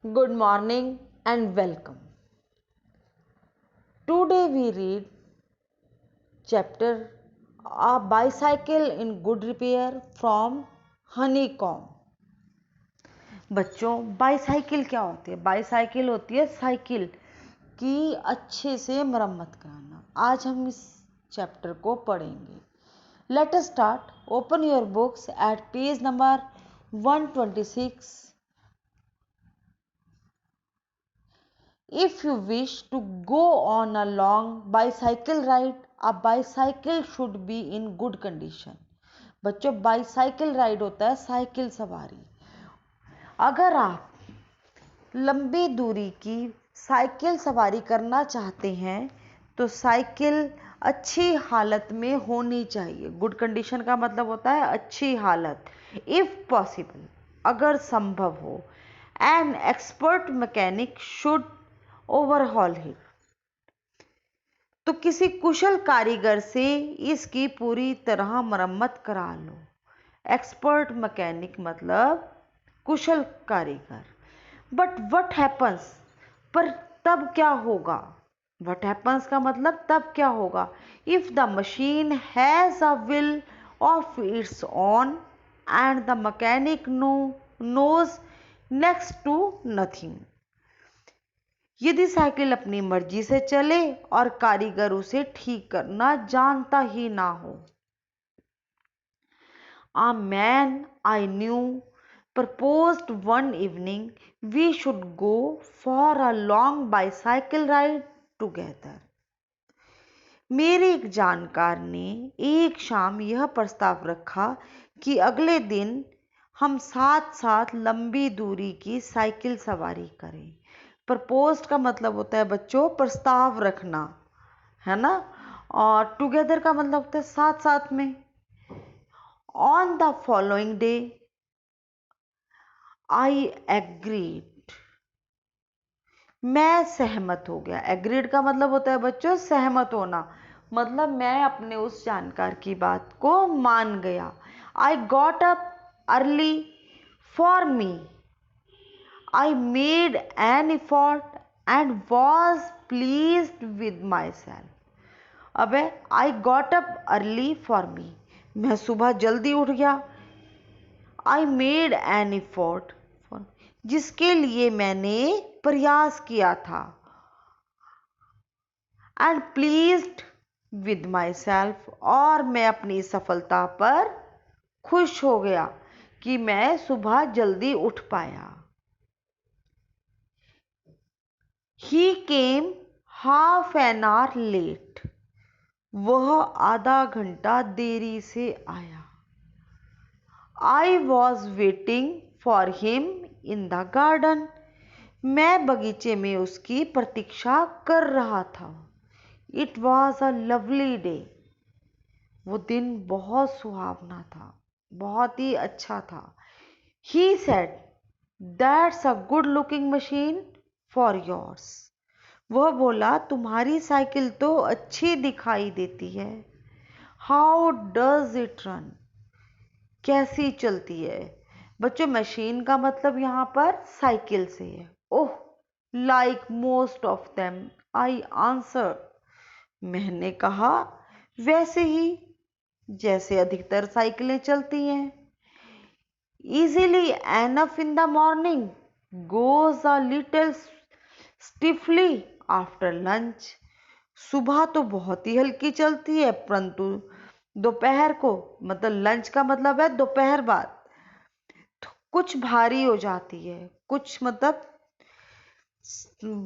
Good morning and welcome. Today we read chapter A Bicycle in Good Repair from Honeycomb. बच्चों, bicycle क्या होती है? Bicycle होती है साइकिल की अच्छे से मरम्मत कराना। आज हम इस चैप्टर को पढ़ेंगे। Let us start. Open your books at page number 126. If you wish to go on a long bicycle ride, a bicycle should be in good condition. बच्चों, बाईसाइकिल राइड होता है साइकिल सवारी। अगर आप लंबी दूरी की साइकिल सवारी करना चाहते हैं तो साइकिल अच्छी हालत में होनी चाहिए। गुड कंडीशन का मतलब होता है अच्छी हालत। इफ पॉसिबल, अगर संभव हो, an expert mechanic should overhaul hit, तो किसी कुशल कारीगर से इसकी पूरी तरह मरम्मत करा लो। एक्सपर्ट मैकेनिक मतलब कुशल कारीगर। बट व्हाट हैपन्स, पर तब क्या होगा? व्हाट हैपन्स का मतलब तब क्या होगा? If the machine has a will of its own and the mechanic knows next to nothing, यदि साइकिल अपनी मर्जी से चले और कारीगर उसे ठीक करना जानता ही ना हो। A man I knew proposed one evening we should go for a long bicycle ride together. मेरे एक जानकार ने एक शाम यह प्रस्ताव रखा कि अगले दिन हम साथ साथ लंबी दूरी की साइकिल सवारी करें। प्रपोज का मतलब होता है बच्चों प्रस्ताव रखना, है ना। और टुगेदर का मतलब होता है साथ साथ में। On the following day I agreed, मैं सहमत हो गया। एग्रीड का मतलब होता है बच्चों सहमत होना, मतलब मैं अपने उस जानकार की बात को मान गया। I got up early for me, I made an effort and was pleased with myself. अब है I got up early for me, मैं सुबह जल्दी उठ गया। I made an effort for, जिसके लिए मैंने प्रयास किया था। And pleased with myself, और मैं अपनी सफलता पर खुश हो गया कि मैं सुबह जल्दी उठ पाया। He came half an hour late, वह आधा घंटा देरी से आया। I was waiting for him in the garden, मैं बगीचे में उसकी प्रतीक्षा कर रहा था। It was a lovely day, वो दिन बहुत सुहावना था, बहुत ही अच्छा था। He said, that's a good looking machine for yours, वह बोला तुम्हारी साइकिल तो अच्छी दिखाई देती है। हाउ डज इट रन, कैसी चलती है? बच्चों, मशीन का मतलब यहाँ पर साइकिल से है। Oh, like most of them, I answer, मैंने कहा वैसे ही जैसे अधिकतर साइकिलें चलती हैं। Easily enough in the morning, goes a little stiffly after lunch, सुबह तो बहुत ही हल्की चलती है परंतु दोपहर को, मतलब लंच का मतलब है दोपहर बाद, तो कुछ भारी हो जाती है। कुछ मतलब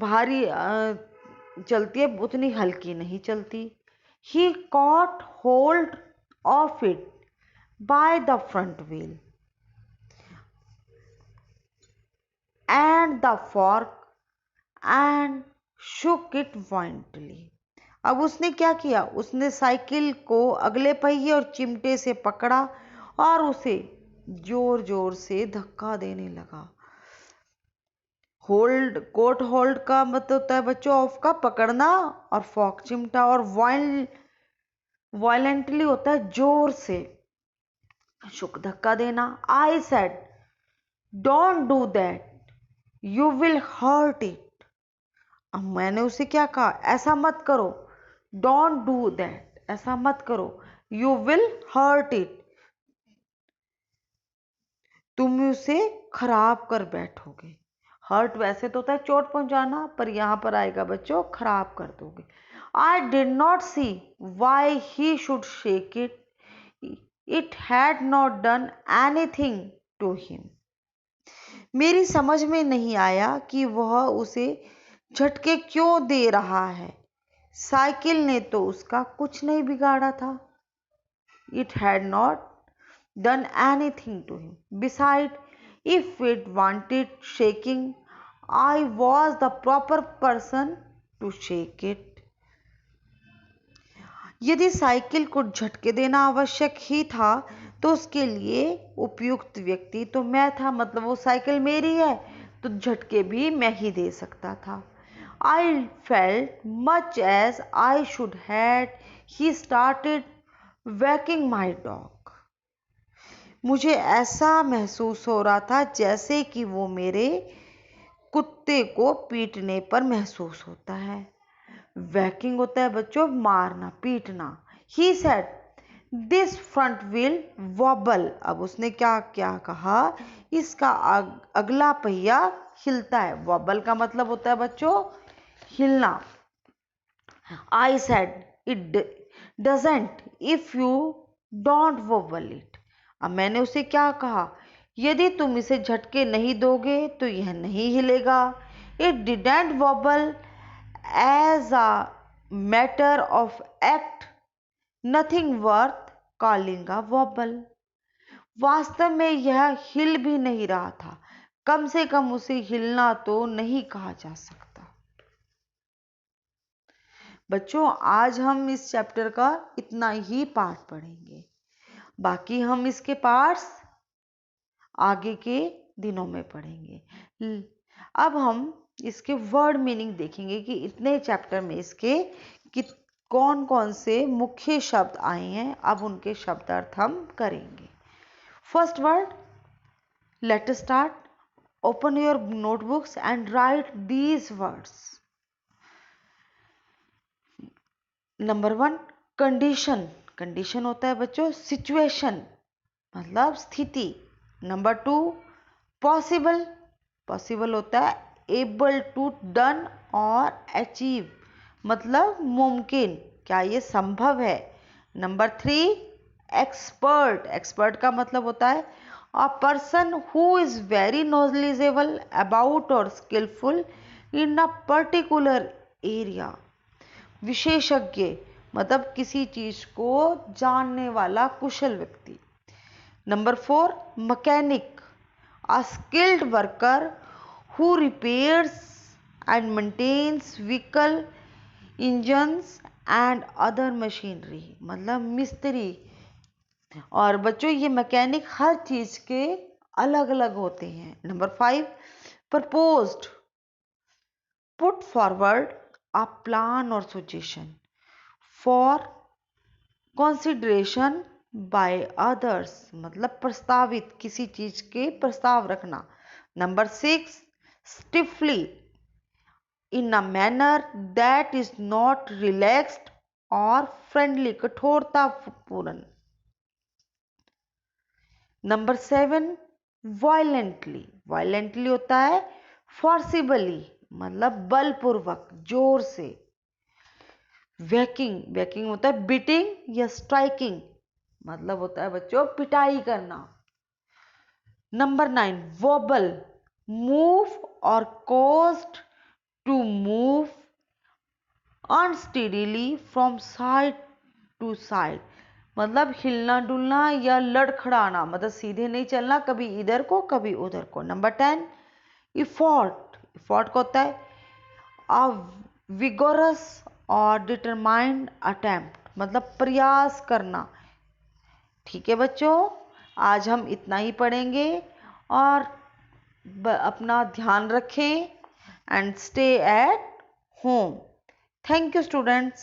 भारी चलती है, उतनी हल्की नहीं चलती। He caught hold of it by the front wheel and the fork and shook it violently. अब उसने क्या किया? उसने साइकिल को अगले पहिए और चिमटे से पकड़ा और उसे जोर जोर से धक्का देने लगा। होल्ड, कोट होल्ड का मतलब होता है बच्चों ऑफ का पकड़ना, और फॉक चिमटा, और वायलेंटली होता है जोर से, शुक धक्का देना। I said don't do that, you will hurt it. अब मैंने उसे क्या कहा, ऐसा मत करो, डोंट डू दैट, ऐसा मत करो, यू विल हर्ट इट, तुम उसे खराब कर बैठोगे। हर्ट वैसे तो होता है चोट पहुंचाना, पर यहां पर आएगा बच्चों खराब कर दोगे। I did not see why he should shake it, it had not done anything to him. मेरी समझ में नहीं आया कि वह उसे झटके क्यों दे रहा है, साइकिल ने तो उसका कुछ नहीं बिगाड़ा था। It had not done anything to him. Besides, if it wanted shaking, I was the proper person to shake it. यदि साइकिल को झटके देना आवश्यक ही था तो उसके लिए उपयुक्त व्यक्ति तो मैं था, मतलब वो साइकिल मेरी है तो झटके भी मैं ही दे सकता था। I felt much as I should had he started whacking my dog. मुझे ऐसा महसूस हो रहा था जैसे कि वो मेरे कुत्ते को पीटने पर महसूस होता है। वैकिंग होता है बच्चों मारना, पीटना। He said this front wheel vowel. अब उसने क्या क्या कहा, इसका अगला पहिया हिलता है। वॉबल का मतलब होता है बच्चों हिलना। I said it doesn't if you don't vowel it. अब मैंने उसे क्या कहा, यदि तुम इसे झटके नहीं दोगे तो यह नहीं हिलेगा। It didn't wobble as a matter of fact, nothing worth calling a wobble. वास्तव में यह हिल भी नहीं रहा था, कम से कम उसे हिलना तो नहीं कहा जा सकता। बच्चों आज हम इस चैप्टर का इतना ही पार्ट पढ़ेंगे, बाकी हम इसके पार्ट्स आगे के दिनों में पढ़ेंगे। अब हम इसके वर्ड मीनिंग देखेंगे कि इतने चैप्टर में इसके कि कौन कौन से मुख्य शब्द आए हैं। अब उनके शब्दार्थ हम करेंगे। First word, let us start. Open your notebooks and right these words. Number 1, condition. Condition होता है बच्चों सिचुएशन, मतलब स्थिति। Number 2, possible. पॉसिबल होता है एबल टू डन और अचीव, मतलब मुमकिन, क्या ये संभव है। Number 3, expert. एक्सपर्ट का मतलब होता है a person who is very knowledgeable about or skilful in a particular area. विशेषज्ञ मतलब किसी चीज को जानने वाला कुशल व्यक्ति। Number 4, mechanic, a skilled worker who repairs and maintains vehicle, engines and other machinery, मतलब मिस्त्री। और बच्चों ये मैकेनिक हर चीज के अलग अलग होते हैं। Number 5, proposed, put forward a plan or suggestion for consideration by others, मतलब प्रस्तावित, किसी चीज के प्रस्ताव रखना। Number 6, stiffly, in a manner that is not relaxed or friendly, कठोरता पूर्ण। Number 7, violently. वायलेंटली होता है फोर्सिबली, मतलब बलपूर्वक, जोर से। वैकिंग, वैकिंग होता है बीटिंग या स्ट्राइकिंग, मतलब होता है बच्चों पिटाई करना। Number 9, wobble, move or caused to move unsteadily from side to side, मतलब हिलना डुलना या लड़खड़ाना, मतलब सीधे नहीं चलना, कभी इधर को कभी उधर को। Number 10, effort. इफोर्ट का होता है अ विगोरस और डिटरमाइंड अटेम्प्ट, मतलब प्रयास करना। ठीक है बच्चों, आज हम इतना ही पढ़ेंगे और अपना ध्यान रखें and stay at home. Thank you students.